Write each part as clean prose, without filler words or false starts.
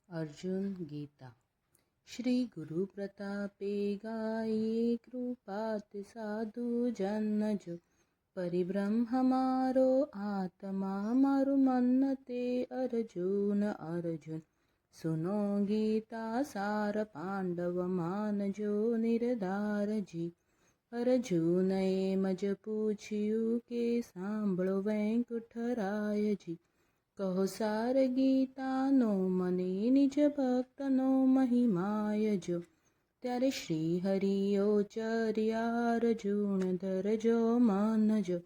अर्जुन गीता। श्री गुरु प्रतापे गाये कृपात साधु जन जो परिब्रह्म मारो आत्मा मारु मन ते अर्जुन अर्जुन सुनो गीता सार पांडव मान जो निर्धार जी अर्जुन मज पूछ्यू के सांभळो वैकुंठराय जी કહો સાર ગીતાનો મને નિજ ભક્તનો મહિમાય જો ત્યારે શ્રી હરિયો ચર્યા અર્જુન ધરજો મનજો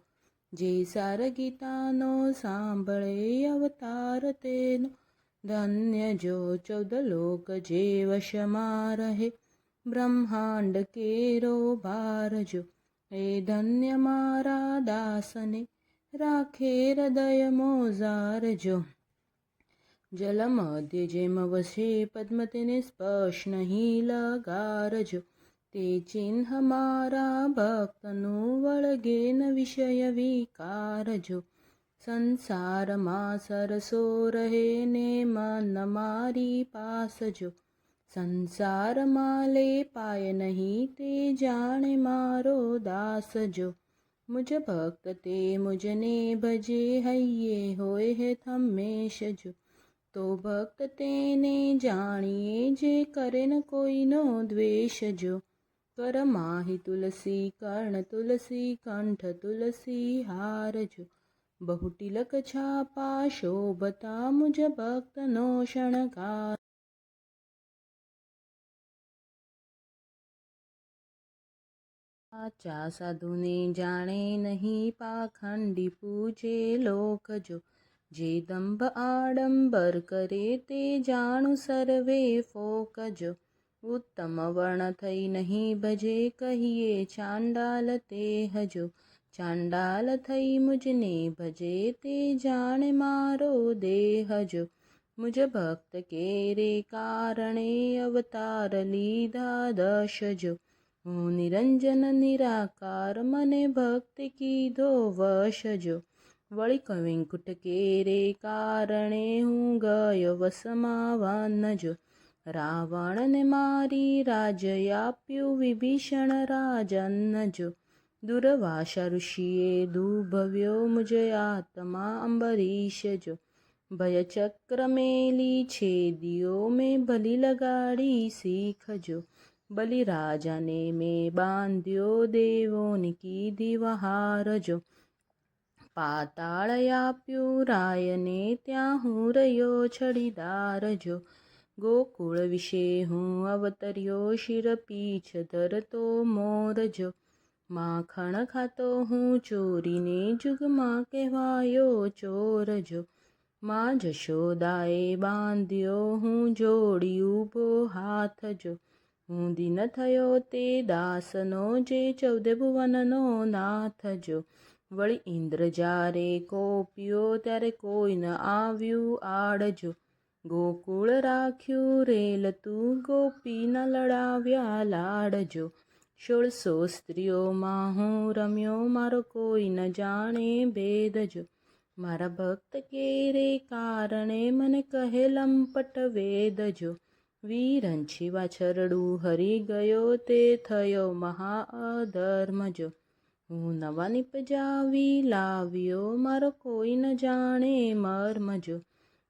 જે સાર ગીતાનો સાંભળે અવતાર તેનો ધન્ય જો 14 લોક જે વશમાં રહે બ્રહ્માંડ કેરો ભારજો એ ધન્ય મારા દાસને રાખે હૃદય મોજારજો જલ મધ્ય જેમ વસે પદ્મ તેને સ્પર્શ નહીં લગારજો તે ચિહ્ન મારા ભક્તનું વળગે ન વિષય વિકારજો સંસારમાં સરસો રહે ને મન મારી પાસજો સંસારમાં લેપાય નહીં તે જાણે મારો દાસજો मुझ भक्त ते मुझने भजे हइये होए है हमेश जो तो भक्त तेने जानिए जे करे न कोई नो द्वेष जो कर माहि तुलसी कर्ण तुलसी कंठ तुलसी हार जो बहु तिलक छापा शोभता मुझ भक्त नो शणगार साचा साधुने जाने नहीं पाखंडी पूजे लोक जो जे दंभ आडंबर करे ते जाणु सर्वे फोक जो उत्तम वर्ण थई नहीं भजे कहिए चांडाल ते हजो चांडाल थई मुझने भजे ते जाने मारो देह जो मुझ भक्त के रे कारणे अवतार लीधा दश जो હું નિરંજન નિરાકાર મને ભક્તિ કીધો વશજો વળી કવિંકુટ કેરે કારણે હું ગયો વસમાં વનજો રાવણને મારી રાજ્ય આપ્યું વિભીષણ રાજનજો દુર્વાસા ઋષિએ દુભવ્યો મુજ આત્મા અંબરીશજો ભય ચક્ર મેલી છેદિયો મેં ભલી લગાડી શીખજો बलि राजा ने में बांध्यो देवों कीधी वहारजो पाताल आप्यू राय ने त्या हूँ रह्यो छड़ीदारजो गोकुल विषे हूँ अवतर्यो शिर पीछ धरतो मोरजो माखण खातो हूँ चोरी ने जुग माँ कहवायो चोरजो माँ जशोदाए बांध्यो हूँ जोड़ी उभो हाथजो હું દિન થયો તે દાસનો જે 14 ભુવનનો નાથજો વળી ઇન્દ્ર જ્યારે કોપ્યો ત્યારે કોઈ ન આવ્યું આડજો ગોકુળ રાખ્યું રેલતું ગોપી ન લડાવ્યા લાડજો 1600 સ્ત્રીઓમાં હું રમ્યો મારો કોઈ ન જાણે ભેદજો મારા ભક્ત કેરે કારણે મને કહે લંપટ વેદજો વીરંછી વાછરડું હરી ગયો તે થયો મહા અધર્મજો હું નવા નિપજાવી લાવ્યો મારો કોઈ ન જાણે મર્મજો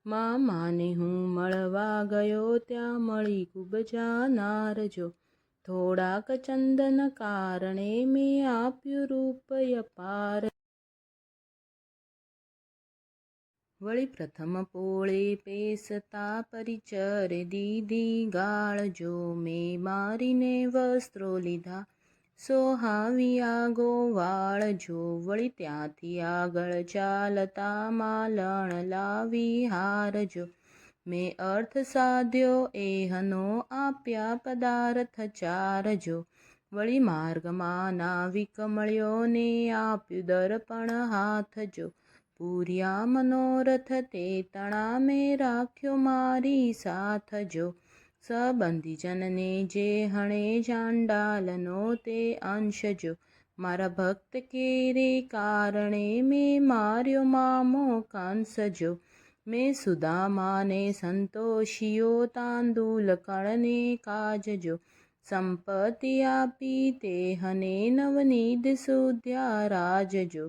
માને હું મળવા ગયો ત્યાં મળી કુબજા નારજો થોડાક ચંદન કારણે મેં આપ્યું રૂપ અપાર વળી પ્રથમ પોળે પેસતા પરિચરે દીધી ગાળજો મેં મારીને વસ્ત્રો લીધા સોહાવ્યા ગોવાળજો વળી ત્યાંથી આગળ ચાલતા માલણ લાવી હારજો મેં અર્થ સાધ્યો એહનો આપ્યા પદાર્થ ચારજો વળી માર્ગમાં નાવિક મળ્યોને આપ્યું દર્પણ હાથજો પૂર્યા મનોરથ તે તણા મેં રાખ્યો મારી સાથજો સંબંધીજનને જે હણે ચાંડાલનો તે અંશજો મારા ભક્ત કેરે કારણે મેં માર્યો મામો કંસજો મેં સુદામાને સંતોષિયો તાંદુલ કળને કાજજો સંપત્તિ આપી તે હને નવનીધ સુધ્યા રાજજો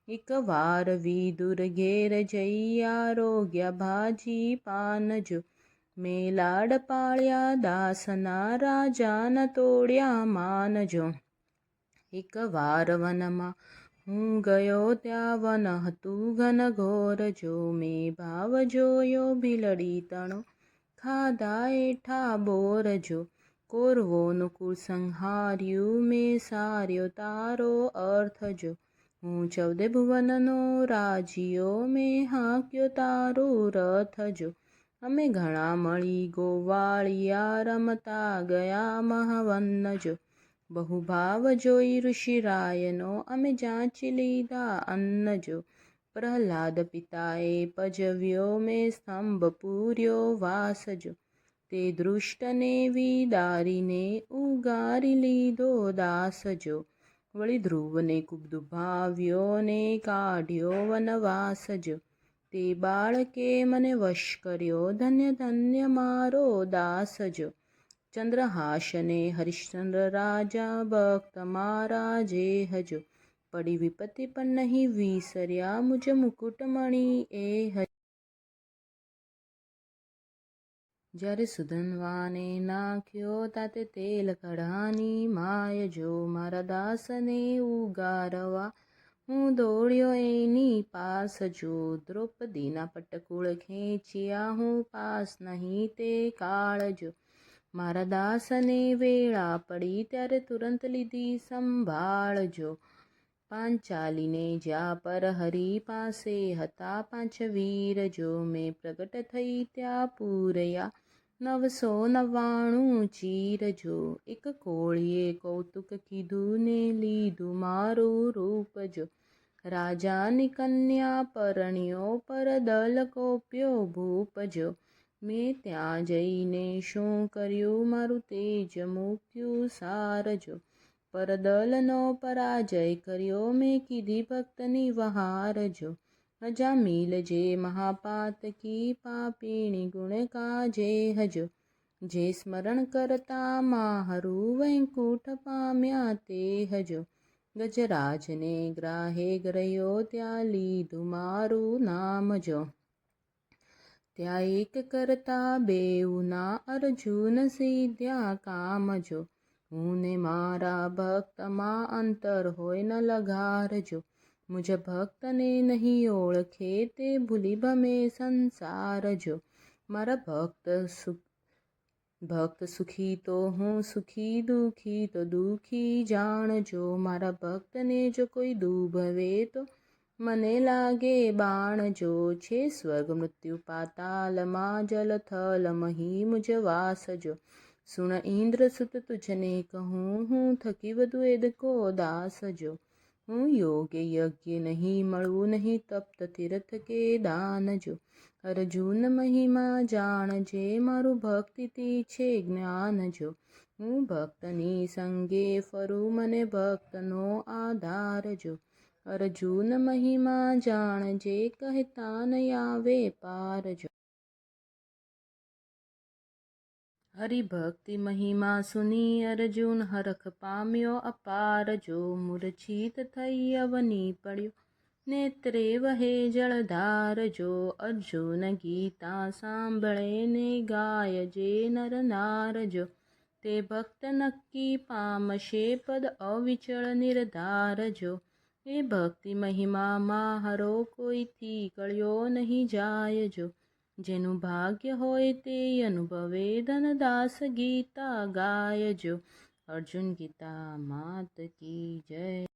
એક વાર વિદુર ઘેર જઈ આરોગ્ય ભાજી પાનજો મેં લાડ પાળ્યા દાસના રાજાના તોડ્યા માનજો એક વાર વનમાં હું ગયો ત્યાં વન હતું ઘન ઘોર જો મેં ભાવ જોયો ભીલડી તણો ખાધા એઠા બોર જો કૌરવોનું કુળ સંહાર્યું મેં સાર્યો તારો અર્થ જો હું 14 ભુવનનો રાજીયો મેં હાંક્યો તારો રથ જો અમે ઘણા મળી ગોવાળિયા રમતા ગયા મહાવન જો બહુ ભાવ જોઈ ઋષિરાયનો અમે જાંચી લીધા અન્ન જો પ્રહલાદ પિતાએ પજવ્યો મેં સ્તંભ પૂર્યો વાસજો તે દૃષ્ટને વિદારીને ઉગારી લીધો દાસજો વળી ધ્રુવને કુબ્દુભાવ્યો ને કાઢ્યો વનવાસજો તે બાળકે મને વશ કર્યો ધન્ય ધન્ય મારો દાસજો ચંદ્રહાસને હરિશ્ચંદ્ર રાજા ભક્ત મારા જે હજો પડી વિપત્તિ પણ નહીં વિસર્યા મુજ મુકુટમણી એ હજ જ્યારે સુધનવાને નાખ્યો તાતે તેલ કઢાની માય જો મારા દાસને ઉગારવા હું દોડ્યો એની પાસ જો દ્રૌપદીના પટકુળ ખેંચ્યા હું પાસ નહીં તે કાળજો મારા દાસને વેળા પડી ત્યારે તુરંત લીધી સંભાળજો પાંચાલીને જ્યાં પર હરી પાસે હતા 5 વીર જો મેં પ્રગટ થઈ ત્યાં પૂરયા 999 ચીરજો એક કોળીએ કૌતુક કીધું ને લીધું મારું રૂપ જો રાજાની કન્યા પરણ્યો પરદલ કોપ્યો ભૂપજો મેં ત્યાં જઈને શું કર્યું મારું તેજ મૂક્યું સારજો પરદલનો પરાજય કર્યો મેં કીધી ભક્તની વહારજો અજામિલ જે મહાપાતકી પાપીણી ગુણ કાજે હજો જે સ્મરણ કરતા માહરું વૈકુંઠ પામ્યા તે હજો ગજરાજને ગ્રાહે ગ્રહ્યો ત્યાં લીધું મારું નામ જો ત્યાં એક કરતા બેઉના અર્જુન સિદ્ધ્યા કામજો હું ને મારા ભક્તમાં અંતર હોય ન લગારજો મુજ ભક્તને નહીં ઓળખે તે ભૂલી ભમે સંસારજો મારા ભક્ત સુખી તો હું સુખી દુઃખી તો દુઃખી જાણજો મારા ભક્તને જો કોઈ દુભવે તો મને લાગે બાણજો છે સ્વર્ગ મૃત્યુ પાતાલમાં જલ થલ મહી મુજ વાસજો સુણ ઇન્દ્ર સુત તુજને કહું હું થકી વધુ એદકો દાસજો હું યોગ્ય યજ્ઞ નહીં મળવું નહીં તપ્ત તીર્થ કે દાનજો અર્જુન મહિમા જાણજે મારું ભક્તિથી છે જ્ઞાનજો હું ભક્તની સંગે ફરું મને ભક્તનો આધારજો અર્જુન મહિમા જાણજે કહેતા ન આવે પારજો હરિભક્તિ મહિમા સુની અર્જુન હરખ પામ્યો અપાર જો મૂર્છિત થઈ અવની પડ્યો નેત્રે વહે જળધાર જો અર્જુન ગીતા સાંભળે ને ગાય જે નર નાર જો તે ભક્ત નક્કી પામશે પદ અવિચળ નિર્ધાર જો એ ભક્તિ મહિમામાં હરો કોઈથી કળ્યો નહીં જાય જો જેનું ભાગ્ય હોય તે અનુભવે ધનદાસ ગીતા ગાયજો અર્જુન ગીતા માત કી જય।